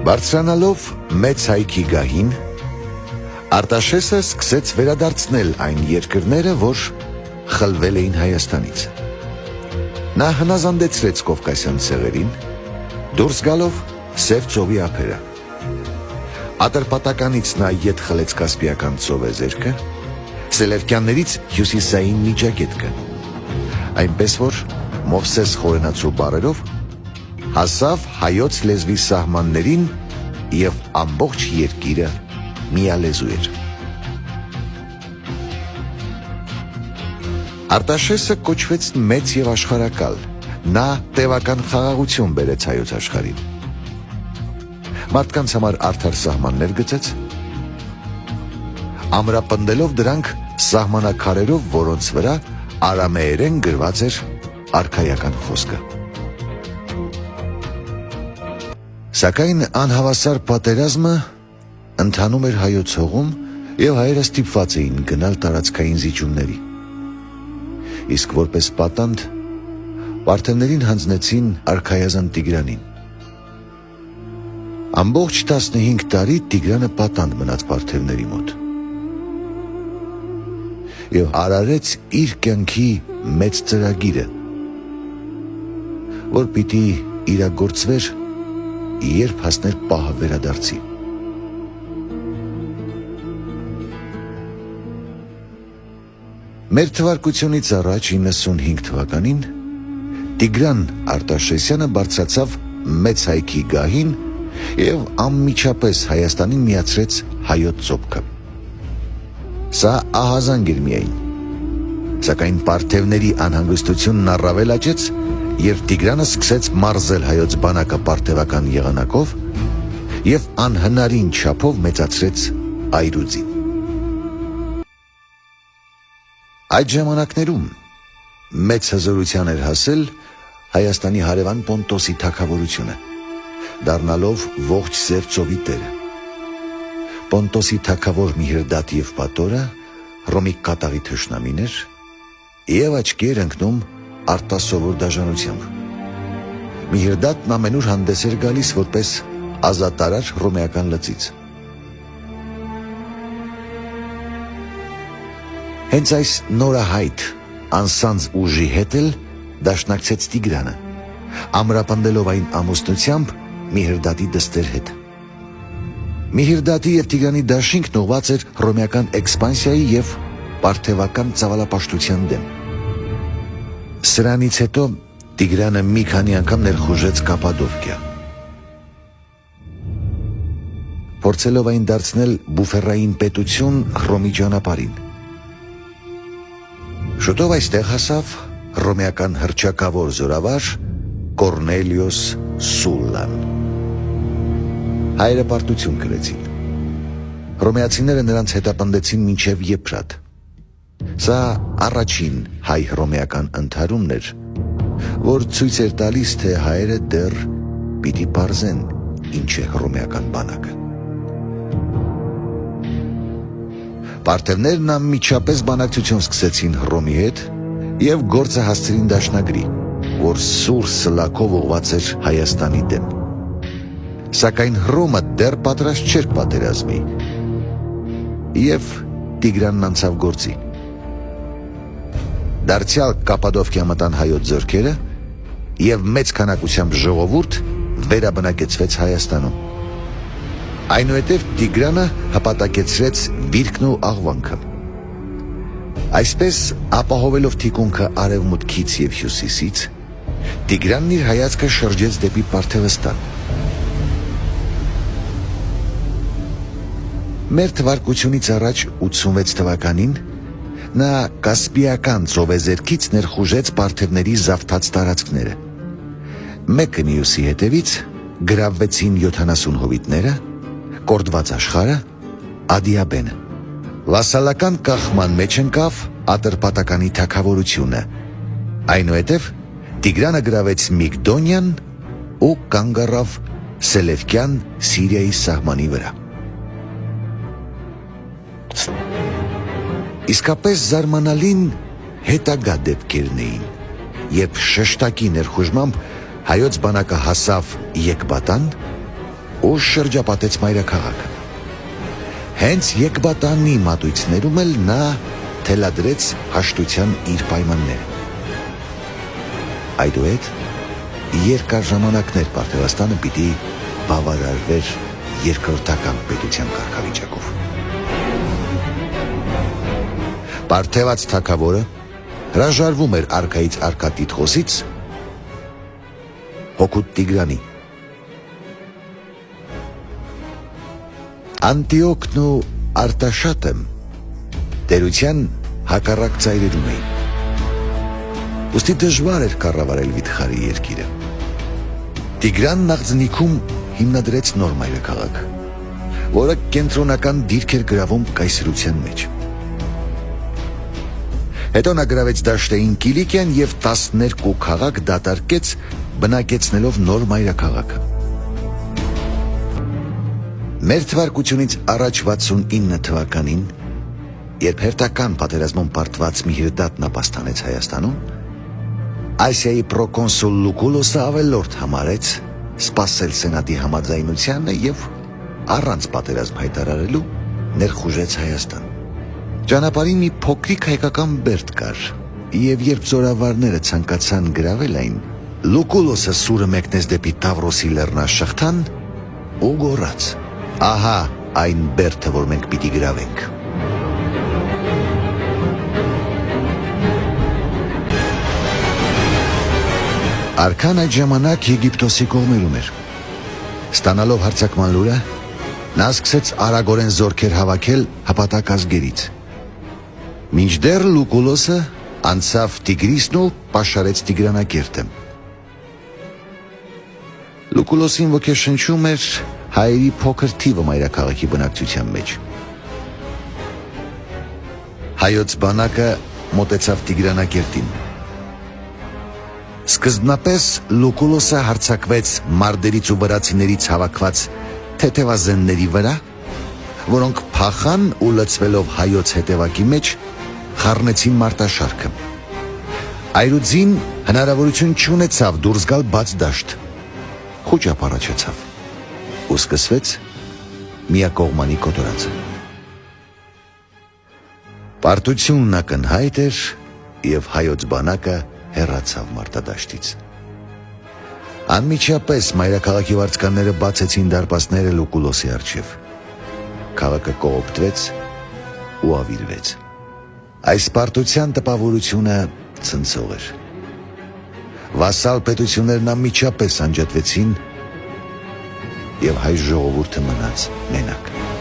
Բարձրանալով մեծ հայքի գահին, Արտաշեսը սկսեց վերադարձնել այն երկրները, որ խլվել էին Հայաստանից։ Նա հնազանդեցրեց Կովկասյան ցեղերին, դուրս գալով Սև ծովի ափերը։ Ատրպատականից նա ետ խլեց Կասպիական ծովեզերքը, Սելևկյաններից հյուսիսային Միջագետքը, այնպես որ Մովսես խորենացու բառերով հասավ հայոց լեզվի սահմաններին և ամբողջ երկիրը միալեզու էր։ Արտաշեսը կոչվեց մեծ և աշխարհակալ, նա տևական խաղաղություն բերեց հայոց աշխարհին։ Մարդկանց համար արդար սահմաններ գծեց, ամրապնդելով դրանք սահմանակարերով, որոնց վրա արամեերեն գրված էր արքայական խոսքը։ Սակայն անհավասար պատերազմը ընթանում էր հայոց հողում և հայերը ստիպված էին գնալ տարածքային զիջումների։ Իսկ որպես պատանդ պարթևներին հանձնեցին արքայազան Տիգրանին։ Ամբողջ 15 տարի Տիգրանը պատանդ մնաց պարթևների մոտ և արարեց իր կյանքի մեծ ծրագիրը, որ պիտի իրագործվեր, երբ հասներ պահը վերադարձի։ Մեր թվարկությունից առաջ 95 թվականին Տիգրան Արտաշեսյանը բարձրացավ մեծ հայքի գահին և անմիջապես Հայաստանին միացրեց հայոց ծոպքը։ Սա ահազանգ էր միայն, սակայն պարթևների անհանգստությունն առավել աճեց, և Տիգրանը սկսեց մարզել հայոց բանակը պարթևական եղանակով և անհնարին չափով մեծացրեց այրուձին։ Այդ ժամանակներում մեծ հզորության էր հասել Հայաստանի հարևան Պոնտոսի թագավորությունը, դառնալով ողջ Սև ծովի տերը։ Պոնտոսի թագավոր Միհրդատ և Պատորը Հռոմի կատաղի թշնամին էր և աչքի էր ընկնում արտասովոր դաժանությամբ։ Միհրդատն ամենուր հանդես էր գալիս որպես ազատարար հռոմեական լծից։ Հենց այս նորահայտ անսանձ ուժի հետ էլ դաշնակցեց Տիգրանը, ամրապնդելով այն ամուսնությամբ Միհրդատի դստեր հետ։ Միհրդատի և Տիգրանի դաշինքն ուղղված էր հռոմեական էքսպանսիայի և պարթևական ծավալապաշտության դեմ։ Սրանից հետո Տիգրանը մի քանի անգամ ներխուժեց Կապադովկիա, փորձելով այն դարձնել բուֆերային պետություն Հռոմի ճանապարհին։ Շուտով այստեղ հասավ հռոմեական հռչակավոր զորավար Կորնելիոս Սուլլան։ Հայերը պարտություն կրեցին։ Հռոմեացիները նրանց հետապնդեցին մինչև Եփրատ։ Սա առաջին հայ-հռոմեական ընդհարումն էր, որ ցույց էր տալիս, թե հայերը դեռ պիտի պարզեն ինչ է հռոմեական բանակը։ Պարթևներն անմիջապես բանակցություն սկսեցին Հռոմի հետ և գործը հասցրին դաշնագրի, որ սուր սլաքով ուղղված էր Հայաստանի դեմ։ Սակայն Հռոմը դեռ պատրաստ չէր պատերազմի, և Տիգրանն անցավ գործի։ Դարձյալ Կապադովկիա մտան հայոց ձեռքերը և մեծ քանակությամբ ժողովուրդ վերաբնակեցվեց Հայաստանում։ Այնուհետև Տիգրանը հպատակեցրեց վիրքն ու աղվանքը։ Այսպես ապահովելով թիկունքը արևմուտքից և հյուսիսից, Տիգրանն իր հայացքը շրջեց դեպի Պարթևստան։ Մեր թվարկությունից առաջ 86 թվականին նա Կասպիական ծովեզերքից ներխուժեց պարթևների զավթած տարածքները։ Մեկը մյուսի հետևից գրավվեցին 70 հովիտները, կորդված աշխարհը, Ադիաբենը։ Վասալական կախման մեջ ընկավ Ատրպատականի թագավորությունը։ Այնուհետև Տիգրանը գրավեց Միգդոնիան ու կանգ առավ Սելևկյան Սիրիայի սահմանի վրա։ Իսկապես զարմանալին հետագա դեպքերն էին, երբ շեշտակի ներխուժմամբ հայոց բանակը հասավ Եկբատան ու շրջապատեց մայրաքաղաքը։ Հենց Եկբատանի մատույցներում էլ նա թելադրեց հաշտության իր պայմանները։ Այդուհետ երկար ժամանակներ Պարթևաստանը պիտի բավարարվեր երկրորդական պետության կարգավիճակով։ Պարթևաց թագավորը հրաժարվում էր արքայից արքա տիտղոսից հօգուտ Տիգրանի։ Անտիոքն ու Արտաշատը տերության հակառակ ծայրերում էին։ Ուստի դժվար էր կառավարել վիթխարի երկիրը։ Տիգրանն աղձնիքում հիմնադրեց նոր մայրաքաղաք, որը կենտրոնական դիրք էր գրավում կայսրության մեջ։ Հետո նա գրավեց Դաշտեին Կիլիկիան և 12 քաղաք դատարկեց, բնակեցնելով նոր մայրաքաղաքը։ Մեր թվարկությունից առաջ 69 թվականին, երբ հերթական պատերազմում պարտված մի հրդատ նապաստանեց Հայաստանում, Ասիայի պրոկոնսուլ Լուկուլոսը ավելորդ համարեց սպասել սենատի համաձայնությանը և առանց պատերազմ հայտարարելու ներխուժեց Հայաստան։ Ճանապարհին մի փոքրիկ հայկական բերդ կար, և երբ զորավարները ցանկացան գրավել այն, Լուկուլոսը սուրը մեկնեց դեպի Տավրոսի լեռնաշղթան ու գոռաց. «Ահա այն բերդը, որ մենք պիտի գրավենք»։ Արքան այդ ժամանակ Եգիպտոսի կողմերում էր։ Ստանալով հարձակման լուրը, նա սկսեց արագորեն զորքեր հավաքել հպատակ ազգերից։ Մինչդեռ Լուկուլոսը անցավ Տիգրիսն ու պաշարեց Տիգրանակերտը։ Լուկուլոսին ոգեշնչում էր հայերի փոքր թիվը մայրաքաղաքի բնակչության մեջ։ Հայոց բանակը մոտեցավ Տիգրանակերտին։ Սկզբնապես Լուկուլոսը հարձակվեց մարդերից ու վրացիներից հավաքված թեթևազենների վրա, որոնք փախան ու լցվելով հայոց հետևակի մեջ խառնեցին մարտաշարքը։ Այրուձին հնարավորություն չունեցավ դուրս գալ բաց դաշտ։ Խուճապ առաջացավ ու սկսվեց միակողմանի կոտորածը։ Պարտությունն ակնհայտ էր և հայոց բանակը հեռացավ մարտադաշտից։ Անմիջապես մայրաքաղաքի վարձկանները բացեցին դարպասները Լուկուլոսի առջև։ Քաղաքը կողոպտվեց ու ավիրվեց։ Այս պարտության տպավորությունը ցնցող էր։ Վասալ պետություններն անմիջապես անջատվեցին և հայ ժողովուրդը մնաց մենակ։